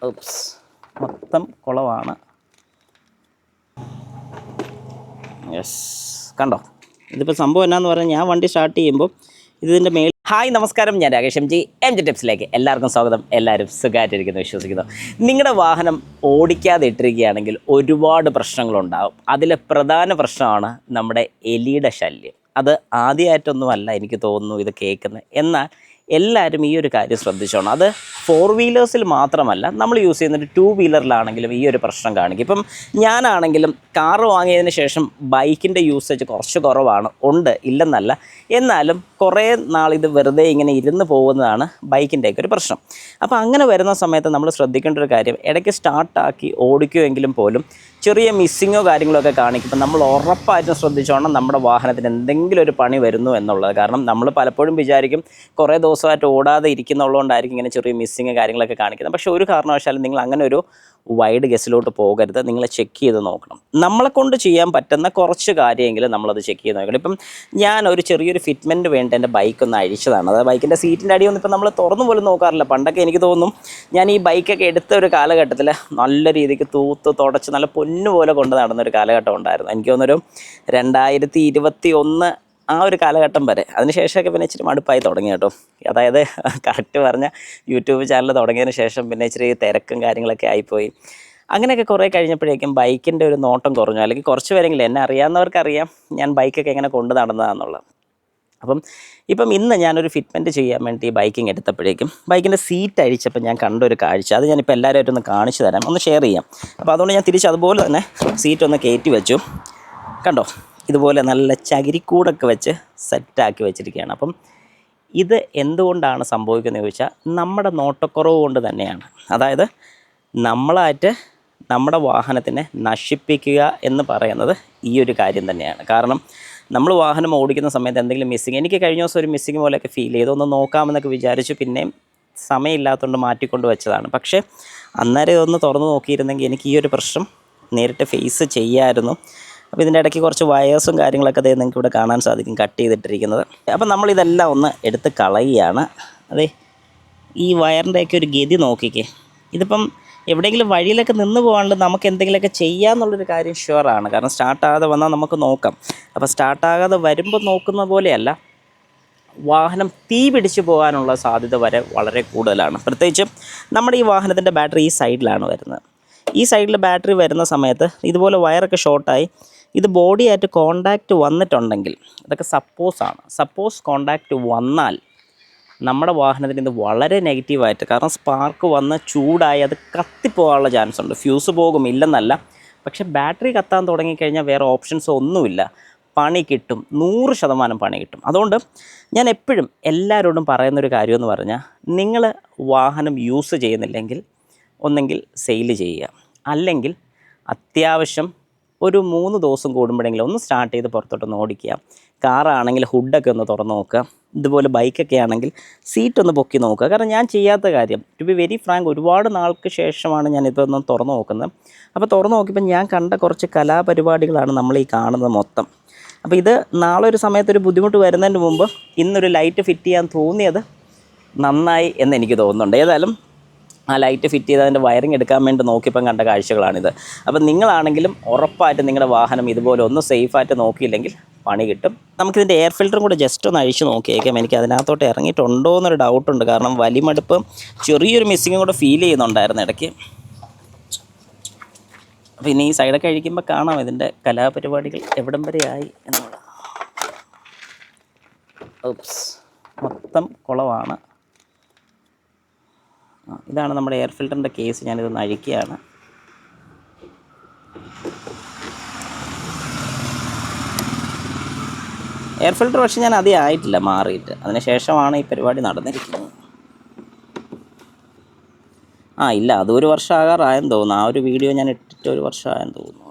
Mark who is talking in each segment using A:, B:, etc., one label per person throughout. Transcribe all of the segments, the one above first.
A: Ops, മൊത്തം കുളമാണ്. Yes, കണ്ടോ? ഇതിപ്പോൾ സംഭവം എന്നാന്ന് പറഞ്ഞാൽ ഞാൻ വണ്ടി സ്റ്റാർട്ട് ചെയ്യുമ്പോൾ ഇതിൻ്റെ ഹായ് നമസ്കാരം, ഞാൻ രാകേഷ് എം ജി ടിപ്സിലേക്ക് എല്ലാവർക്കും സ്വാഗതം. എല്ലാവരും സുഖമായിട്ടിരിക്കുന്നു വിശ്വസിക്കുന്നു. നിങ്ങളുടെ വാഹനം ഓടിക്കാതെ ഇട്ടിരിക്കുകയാണെങ്കിൽ ഒരുപാട് പ്രശ്നങ്ങളുണ്ടാകും. അതിലെ പ്രധാന പ്രശ്നമാണ് നമ്മുടെ എലിയുടെ ശല്യം. അത് ആദ്യമായിട്ടൊന്നുമല്ല എനിക്ക് തോന്നുന്നു ഇത് കേൾക്കുന്നത്. എന്നാൽ എല്ലാവരും ഈ ഒരു കാര്യം ശ്രദ്ധിച്ചോണം. അത് 4 വീലേഴ്സിൽ മാത്രമല്ല, നമ്മൾ യൂസ് ചെയ്യുന്നത് 2 വീലറിലാണെങ്കിലും ഈ ഒരു പ്രശ്നം കാണിക്കും. ഇപ്പം ഞാനാണെങ്കിലും കാറ് വാങ്ങിയതിന് ശേഷം ബൈക്കിൻ്റെ യൂസേജ് കുറച്ച് കുറവാണ്, ഉണ്ട്, ഇല്ലെന്നല്ല. എന്നാലും കുറേ നാളിത് വെറുതെ ഇങ്ങനെ ഇരുന്ന് പോകുന്നതാണ് ബൈക്കിൻ്റെയൊക്കെ ഒരു പ്രശ്നം. അപ്പോൾ അങ്ങനെ വരുന്ന സമയത്ത് നമ്മൾ ശ്രദ്ധിക്കേണ്ട ഒരു കാര്യം, ഇടയ്ക്ക് സ്റ്റാർട്ടാക്കി ഓടിക്കുമെങ്കിലും പോലും ചെറിയ മിസ്സിങ്ങോ കാര്യങ്ങളോ ഒക്കെ കാണിക്കുമ്പോൾ നമ്മൾ ഉറപ്പായിട്ടും ശ്രദ്ധിച്ചോണം നമ്മുടെ വാഹനത്തിന് എന്തെങ്കിലും ഒരു പണി വരുന്നു എന്നുള്ളത്. കാരണം നമ്മൾ പലപ്പോഴും വിചാരിക്കും കുറേ ദിവസമായിട്ട് ഓടാതെ ഇരിക്കുന്നുള്ളതുകൊണ്ടായിരിക്കും ഇങ്ങനെ ചെറിയ മിസ്സിങ് കാര്യങ്ങളൊക്കെ കാണിക്കുന്നത്. പക്ഷേ ഒരു കാരണവശാലും നിങ്ങൾ അങ്ങനെ ഒരു വൈഡ് ഗസ്സിലോട്ട് പോകരുത്. നിങ്ങൾ ചെക്ക് ചെയ്ത് നോക്കണം. നമ്മളെക്കൊണ്ട് ചെയ്യാൻ പറ്റുന്ന കുറച്ച് കാര്യമെങ്കിലും നമ്മളത് ചെക്ക് ചെയ്ത് നോക്കണം. ഇപ്പം ഞാൻ ഒരു ചെറിയൊരു ഫിറ്റ്മെൻറ്റ് വേണ്ടി എൻ്റെ ബൈക്കൊന്ന് അഴിച്ചതാണ്. അതായത് ബൈക്കിൻ്റെ സീറ്റിൻ്റെ അടിയൊന്നും ഇപ്പം നമ്മൾ തുറന്നു പോലും നോക്കാറില്ല. പണ്ടൊക്കെ എനിക്ക് തോന്നും ഞാൻ ഈ ബൈക്കൊക്കെ എടുത്ത ഒരു കാലഘട്ടത്തിൽ നല്ല രീതിക്ക് തൂത്ത് തുടച്ച് നല്ല പൊന്നുപോലെ കൊണ്ട് നടന്നൊരു കാലഘട്ടം ഉണ്ടായിരുന്നു. എനിക്ക് തോന്നുന്നൊരു 2021 ആ ഒരു കാലഘട്ടം വരെ. അതിനുശേഷമൊക്കെ പിന്നെ ഇച്ചിരി മടുപ്പായി തുടങ്ങി കേട്ടോ. അതായത് കറക്റ്റ് പറഞ്ഞാൽ യൂട്യൂബ് ചാനൽ തുടങ്ങിയതിന് ശേഷം പിന്നെ ഇച്ചിരി തിരക്കും കാര്യങ്ങളൊക്കെ ആയിപ്പോയി. അങ്ങനെയൊക്കെ കുറേ കഴിഞ്ഞപ്പോഴേക്കും ബൈക്കിൻ്റെ ഒരു നോട്ടം കുറഞ്ഞു. അല്ലെങ്കിൽ കുറച്ച് പേരെങ്കിലും എന്നെ അറിയാവുന്നവർക്കറിയാം ഞാൻ ബൈക്കൊക്കെ എങ്ങനെ കൊണ്ട് നടന്നതാണെന്നുള്ളത്. ഇപ്പം ഇന്ന് ഞാനൊരു ഫിറ്റ്മെൻറ്റ് ചെയ്യാൻ വേണ്ടി ബൈക്കിങ് എടുത്തപ്പോഴേക്കും ബൈക്കിൻ്റെ സീറ്റ് അഴിച്ചപ്പോൾ ഞാൻ കണ്ടൊരു കാഴ്ച, അത് ഞാനിപ്പോൾ എല്ലാവരുമായിട്ടൊന്ന് കാണിച്ചു തരാം, ഒന്ന് ഷെയർ ചെയ്യാം. അപ്പോൾ അതുകൊണ്ട് ഞാൻ തിരിച്ച് അതുപോലെ തന്നെ സീറ്റൊന്ന് കയറ്റി വെച്ചു. കണ്ടോ, ഇതുപോലെ നല്ല ചകിരിക്കൂടൊക്കെ വെച്ച് സെറ്റാക്കി വെച്ചിരിക്കുകയാണ്. അപ്പം ഇത് എന്തുകൊണ്ടാണ് സംഭവിക്കുന്നത് ചോദിച്ചാൽ നമ്മുടെ നോട്ടക്കുറവ് കൊണ്ട് തന്നെയാണ്. അതായത് നമ്മളായിട്ട് നമ്മുടെ വാഹനത്തിനെ നശിപ്പിക്കുക എന്ന് പറയുന്നത് ഈ ഒരു കാര്യം തന്നെയാണ്. കാരണം നമ്മൾ വാഹനം ഓടിക്കുന്ന സമയത്ത് എന്തെങ്കിലും മിസ്സിങ്, എനിക്ക് കഴിഞ്ഞ ദിവസം ഒരു മിസ്സിങ് പോലെയൊക്കെ ഫീൽ ചെയ്തു. ഒന്ന് നോക്കാമെന്നൊക്കെ വിചാരിച്ചു, പിന്നെയും സമയമില്ലാത്തതുകൊണ്ട് മാറ്റിക്കൊണ്ട് വെച്ചതാണ്. പക്ഷേ അന്നേരം ഇതൊന്ന് തുറന്ന് നോക്കിയിരുന്നെങ്കിൽ എനിക്ക് ഈ ഒരു പ്രശ്നം നേരിട്ട് ഫേസ് ചെയ്യാമായിരുന്നു. അപ്പോൾ ഇതിൻ്റെ ഇടയ്ക്ക് കുറച്ച് വയേഴ്സും കാര്യങ്ങളൊക്കെ അതേ നിങ്ങൾക്ക് ഇവിടെ കാണാൻ സാധിക്കും, കട്ട് ചെയ്തിട്ടിരിക്കുന്നത്. അപ്പം നമ്മളിതെല്ലാം ഒന്ന് എടുത്ത് കളയുകയാണ്. അതെ, ഈ വയറിൻ്റെയൊക്കെ ഒരു ഗതി നോക്കിക്കേ. ഇതിപ്പം എവിടെയെങ്കിലും വഴിയിലൊക്കെ നിന്ന് പോകാണ്ട് നമുക്ക് എന്തെങ്കിലുമൊക്കെ ചെയ്യാമെന്നുള്ളൊരു കാര്യം ഷുവറാണ്. കാരണം സ്റ്റാർട്ടാകാതെ വന്നാൽ നമുക്ക് നോക്കാം. അപ്പോൾ സ്റ്റാർട്ടാകാതെ വരുമ്പോൾ നോക്കുന്ന പോലെയല്ല, വാഹനം തീ പിടിച്ച് പോകാനുള്ള സാധ്യത വരെ വളരെ കൂടുതലാണ്. പ്രത്യേകിച്ചും നമ്മുടെ ഈ വാഹനത്തിൻ്റെ ബാറ്ററി ഈ സൈഡിലാണ് വരുന്നത്. ഈ സൈഡിൽ ബാറ്ററി വരുന്ന സമയത്ത് ഇതുപോലെ വയറൊക്കെ ഷോർട്ടായി ഇത് ബോഡിയായിട്ട് കോണ്ടാക്റ്റ് വന്നിട്ടുണ്ടെങ്കിൽ, അതൊക്കെ സപ്പോസ് കോണ്ടാക്റ്റ് വന്നാൽ നമ്മുടെ വാഹനത്തിന് ഇത് വളരെ നെഗറ്റീവായിട്ട്, കാരണം സ്പാർക്ക് വന്ന് ചൂടായി അത് കത്തിപ്പോകാനുള്ള ചാൻസ് ഉണ്ട്. ഫ്യൂസ് പോകും, ഇല്ലെന്നല്ല. പക്ഷേ ബാറ്ററി കത്താൻ തുടങ്ങിക്കഴിഞ്ഞാൽ വേറെ ഓപ്ഷൻസ് ഒന്നുമില്ല, പണി കിട്ടും, 100% പണി കിട്ടും. അതുകൊണ്ട് ഞാൻ എപ്പോഴും എല്ലാവരോടും പറയുന്നൊരു കാര്യമെന്ന് പറഞ്ഞാൽ, നിങ്ങൾ വാഹനം യൂസ് ചെയ്യുന്നില്ലെങ്കിൽ ഒന്നെങ്കിൽ സെയിൽ ചെയ്യുക, അല്ലെങ്കിൽ അത്യാവശ്യം ഒരു 3 ദിവസം കൂടുമ്പോഴെങ്കിലും ഒന്ന് സ്റ്റാർട്ട് ചെയ്ത് പുറത്തോട്ടൊന്ന് ഓടിക്കുക. കാറാണെങ്കിൽ ഹുഡൊക്കെ ഒന്ന് തുറന്ന് നോക്കുക. ഇതുപോലെ ബൈക്കൊക്കെ ആണെങ്കിൽ സീറ്റൊന്ന് പൊക്കി നോക്കുക. കാരണം ഞാൻ ചെയ്യാത്ത കാര്യം, ടു ബി വെരി ഫ്രാങ്ക്, ഒരുപാട് നാൾക്ക് ശേഷമാണ് ഞാൻ ഇതൊന്ന് തുറന്ന് നോക്കുന്നത്. അപ്പോൾ തുറന്ന് നോക്കിയപ്പോൾ ഞാൻ കണ്ട കുറച്ച് കലാപരിപാടികളാണ് നമ്മൾ ഈ കാണുന്നത് മൊത്തം. അപ്പോൾ ഇത് നാളെ ഒരു സമയത്തൊരു ബുദ്ധിമുട്ട് വരുന്നതിന് മുമ്പ് ഇന്നൊരു ലൈറ്റ് ഫിറ്റ് ചെയ്യാൻ തോന്നിയത് നന്നായി എന്ന് എനിക്ക് തോന്നുന്നുണ്ട്. ഏതായാലും ആ ലൈറ്റ് ഫിറ്റ് ചെയ്ത് അതിൻ്റെ വയറിങ് എടുക്കാൻ വേണ്ടി നോക്കിയപ്പം കണ്ട കാഴ്ചകളാണിത്. അപ്പം നിങ്ങളാണെങ്കിലും ഉറപ്പായിട്ടും നിങ്ങളുടെ വാഹനം ഇതുപോലെ ഒന്ന് സേഫായിട്ട് നോക്കിയില്ലെങ്കിൽ പണി കിട്ടും. നമുക്കിതിൻ്റെ എയർ ഫിൽറ്ററും കൂടെ ജസ്റ്റ് ഒന്ന് അഴിച്ച് നോക്കിയേക്കാം. എനിക്ക് അതിനകത്തോട്ട് ഇറങ്ങിയിട്ടുണ്ടോ എന്നൊരു ഡൗട്ടുണ്ട്. കാരണം വലിമടുപ്പ് ചെറിയൊരു മിസ്സിങ്ങും കൂടെ ഫീൽ ചെയ്യുന്നുണ്ടായിരുന്നു ഇടയ്ക്ക്. അപ്പോൾ ഇനി ഈ സൈഡൊക്കെ അഴിക്കുമ്പോൾ കാണാം ഇതിൻ്റെ കലാപരിപാടികൾ എവിടം വരെ ആയി എന്നുള്ളത്. ഓപ്സ്, മൊത്തം കുളമാണ്. ഇതാണ് നമ്മുടെ എയർ ഫിൽറ്ററിൻ്റെ കേസ്. ഞാനിതൊന്ന് അഴിക്കുകയാണ്. എയർ ഫിൽറ്റർ പക്ഷേ ഞാൻ അധികം ആയിട്ടില്ല മാറിയിട്ട്, അതിന് ശേഷമാണ് ഈ പരിപാടി നടന്നിരിക്കുന്നത്. ഇല്ല, അത് 1 വർഷം ആകാറായെന്ന് തോന്നുന്നു. ആ ഒരു വീഡിയോ ഞാൻ ഇട്ടിട്ട് 1 വർഷം ആയെന്ന് തോന്നുന്നു.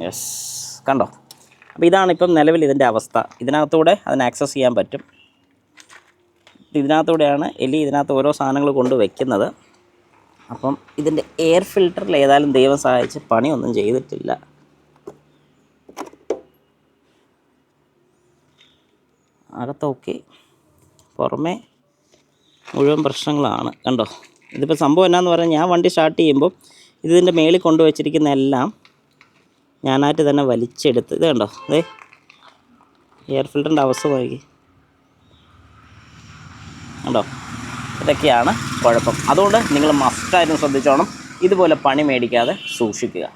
A: യെസ്, കണ്ടോ? അപ്പോൾ ഇതാണിപ്പം നിലവിൽ ഇതിൻ്റെ അവസ്ഥ. ഇതിനകത്തൂടെ അതിന് ആക്സസ് ചെയ്യാൻ പറ്റും. ഇതിനകത്തൂടെയാണ് എലി ഇതിനകത്ത് ഓരോ സാധനങ്ങൾ കൊണ്ട് വയ്ക്കുന്നത്. അപ്പം ഇതിൻ്റെ എയർ ഫിൽറ്ററിൽ ഏതായാലും ദൈവം സഹായിച്ച് പണിയൊന്നും ചെയ്തിട്ടില്ല. അകത്തൊക്കെ പുറമേ മുഴുവൻ പ്രശ്നങ്ങളാണ്. കണ്ടോ, ഇതിപ്പോൾ സംഭവം എന്നാന്ന് പറഞ്ഞാൽ ഞാൻ വണ്ടി സ്റ്റാർട്ട് ചെയ്യുമ്പോൾ ഇതിൻ്റെ മേളിൽ കൊണ്ടുവച്ചിരിക്കുന്ന എല്ലാം ഞാനായിട്ട് തന്നെ വലിച്ചെടുത്ത്, ഇത് കണ്ടോ, അതെ എയർ ഫിൽറ്ററിൻ്റെ അവസ്ഥ നോക്കി കണ്ടോ, ഇതൊക്കെയാണ് കുഴപ്പം. അതുകൊണ്ട് നിങ്ങൾ മസ്റ്റായിട്ടും ശ്രദ്ധിച്ചോണം, ഇതുപോലെ പണി മേടിക്കാതെ സൂക്ഷിക്കുക.